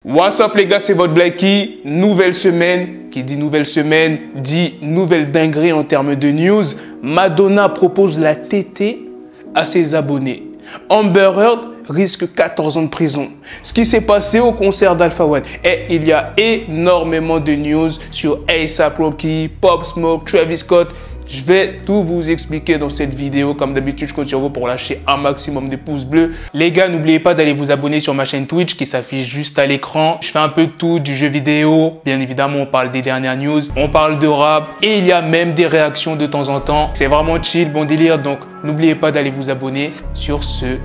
What's up les gars, c'est votre Blacky. Nouvelle semaine, qui dit nouvelle semaine, dit nouvelle dinguerie en termes de news. Madonna propose la tétée à ses abonnés. Amber Heard risque 14 ans de prison. Ce qui s'est passé au concert d'Alpha One. Et il y a énormément de news sur A$AP Rocky, Pop Smoke, Travis Scott. Je vais tout vous expliquer dans cette vidéo. Comme d'habitude, je compte sur vous pour lâcher un maximum de pouces bleus. Les gars, n'oubliez pas d'aller vous abonner sur ma chaîne Twitch qui s'affiche juste à l'écran. Je fais un peu de tout, du jeu vidéo. Bien évidemment, on parle des dernières news. On parle de rap. Et il y a même des réactions de temps en temps. C'est vraiment chill, bon délire. Donc, n'oubliez pas d'aller vous abonner. Sur ce,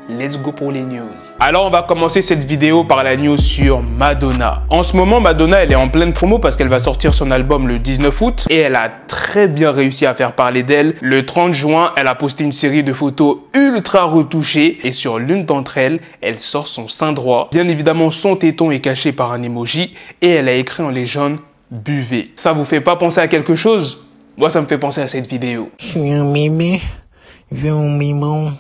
let's go pour les news. Alors, on va commencer cette vidéo par la news sur Madonna. En ce moment, Madonna, elle est en pleine promo parce qu'elle va sortir son album le 19 août et elle a très bien réussi à faire parler d'elle. Le 30 juin, elle a posté une série de photos ultra retouchées et sur l'une d'entre elles, elle sort son sein droit. Bien évidemment, son téton est caché par un emoji et elle a écrit en légende « Buvez ». Ça vous fait pas penser à quelque chose? Moi, ça me fait penser à cette vidéo. Je suis un mémé, je veux un mimon.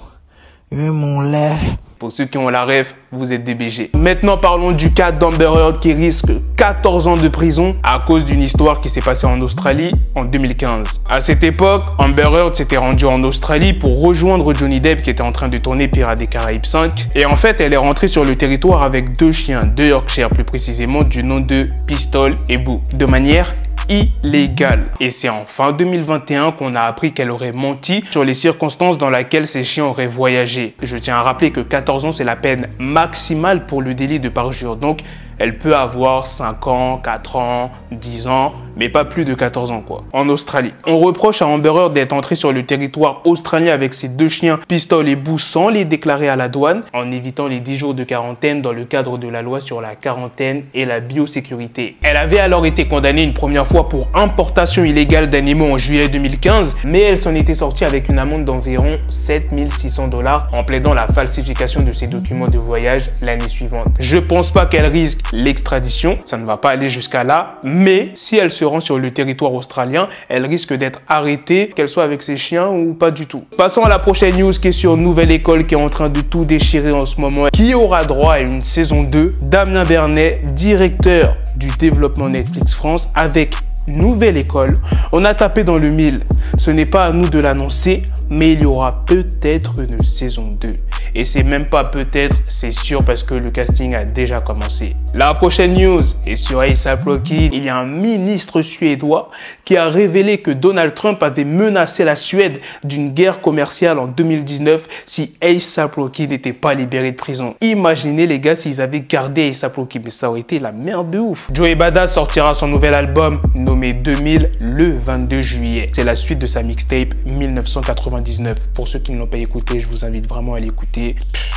Mon lait. Pour ceux qui ont la ref, vous êtes des BG. Maintenant, parlons du cas d'Amber Heard qui risque 14 ans de prison à cause d'une histoire qui s'est passée en Australie en 2015. À cette époque, Amber Heard s'était rendue en Australie pour rejoindre Johnny Depp qui était en train de tourner Pirates des Caraïbes 5. Et en fait, elle est rentrée sur le territoire avec deux chiens, deux Yorkshire plus précisément, du nom de Pistol et Boo, de manière illégale. Et c'est en fin 2021 qu'on a appris qu'elle aurait menti sur les circonstances dans lesquelles ces chiens auraient voyagé. Je tiens à rappeler que 14 ans, c'est la peine maximale pour le délit de parjure. Donc, elle peut avoir 5 ans, 4 ans, 10 ans, mais pas plus de 14 ans quoi. En Australie. On reproche à Amber Heard d'être entrée sur le territoire australien avec ses deux chiens Pistol et Boo sans les déclarer à la douane, en évitant les 10 jours de quarantaine dans le cadre de la loi sur la quarantaine et la biosécurité. Elle avait alors été condamnée une première fois pour importation illégale d'animaux en juillet 2015, mais elle s'en était sortie avec une amende d'environ 7 600 $ en plaidant la falsification de ses documents de voyage l'année suivante. Je pense pas qu'elle risque l'extradition, ça ne va pas aller jusqu'à là, mais si elle se rend sur le territoire australien, elle risque d'être arrêtée, qu'elle soit avec ses chiens ou pas du tout. Passons à la prochaine news qui est sur Nouvelle École qui est en train de tout déchirer en ce moment, qui aura droit à une saison 2. Damien Bernet, directeur du développement Netflix France, avec Nouvelle École, on a tapé dans le mille. Ce n'est pas à nous de l'annoncer, mais il y aura peut-être une saison 2. Et c'est même pas peut-être, c'est sûr parce que le casting a déjà commencé. La prochaine news est sur A$AP Rocky. Il y a un ministre suédois qui a révélé que Donald Trump avait menacé la Suède d'une guerre commerciale en 2019 si A$AP Rocky n'était pas libéré de prison. Imaginez les gars s'ils avaient gardé A$AP Rocky, mais ça aurait été la merde de ouf. Joey Badass sortira son nouvel album nommé 2000 le 22 juillet. C'est la suite de sa mixtape 1999. Pour ceux qui ne l'ont pas écouté, je vous invite vraiment à l'écouter.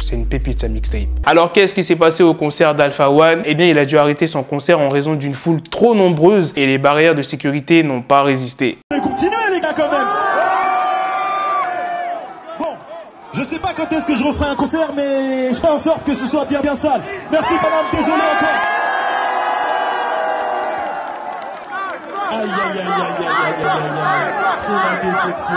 C'est une pépite sa mixtape. Alors qu'est-ce qui s'est passé au concert d'Alpha One? Eh bien, il a dû arrêter son concert en raison d'une foule trop nombreuse et les barrières de sécurité n'ont pas résisté. Continuez les gars quand même. Bon, je sais pas quand est-ce que je referai un concert, mais je fais en sorte que ce soit bien sale. Merci madame, désolé encore. Aïe aïe aïe aïe aïe aïe aïe. C'est la déception.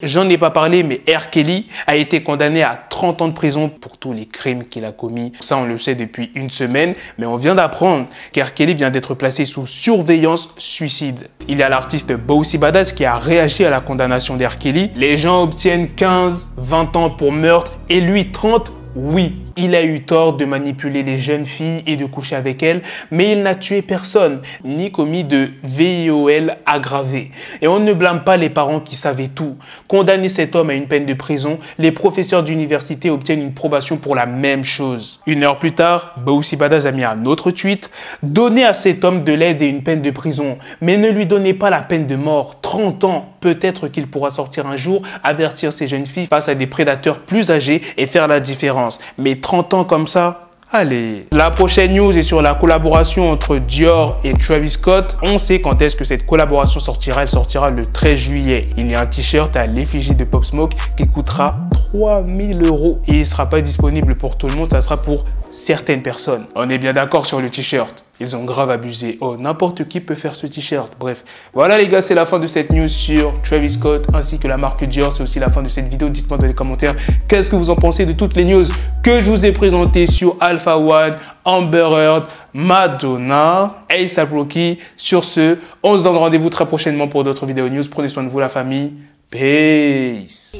J'en ai pas parlé, mais R. Kelly a été condamné à 30 ans de prison pour tous les crimes qu'il a commis. Ça, on le sait depuis une semaine, mais on vient d'apprendre qu'R. Kelly vient d'être placé sous surveillance suicide. Il y a l'artiste Boosie Badass qui a réagi à la condamnation d'R. Kelly. Les gens obtiennent 15, 20 ans pour meurtre et lui 30. Oui, il a eu tort de manipuler les jeunes filles et de coucher avec elles, mais il n'a tué personne, ni commis de VIOL aggravé. Et on ne blâme pas les parents qui savaient tout. Condamner cet homme à une peine de prison, les professeurs d'université obtiennent une probation pour la même chose. Une heure plus tard, Boosie Badass a mis un autre tweet. Donnez à cet homme de l'aide et une peine de prison, mais ne lui donnez pas la peine de mort. 30 ans, peut-être qu'il pourra sortir un jour, avertir ces jeunes filles face à des prédateurs plus âgés et faire la différence. Mais 30 ans comme ça, allez. La prochaine news est sur la collaboration entre Dior et Travis Scott. On sait quand est-ce que cette collaboration sortira. Elle sortira le 13 juillet. Il y a un t-shirt à l'effigie de Pop Smoke qui coûtera 3000 € et il ne sera pas disponible pour tout le monde. Ça sera pour certaines personnes. On est bien d'accord sur le t-shirt. Ils ont grave abusé. Oh, n'importe qui peut faire ce t-shirt. Bref, voilà les gars, c'est la fin de cette news sur Travis Scott ainsi que la marque Dior. C'est aussi la fin de cette vidéo. Dites-moi dans les commentaires qu'est-ce que vous en pensez de toutes les news que je vous ai présentées sur Alpha One, Amber Heard, Madonna, A$AP Rocky. Sur ce, on se donne rendez-vous très prochainement pour d'autres vidéos news. Prenez soin de vous, la famille. Peace.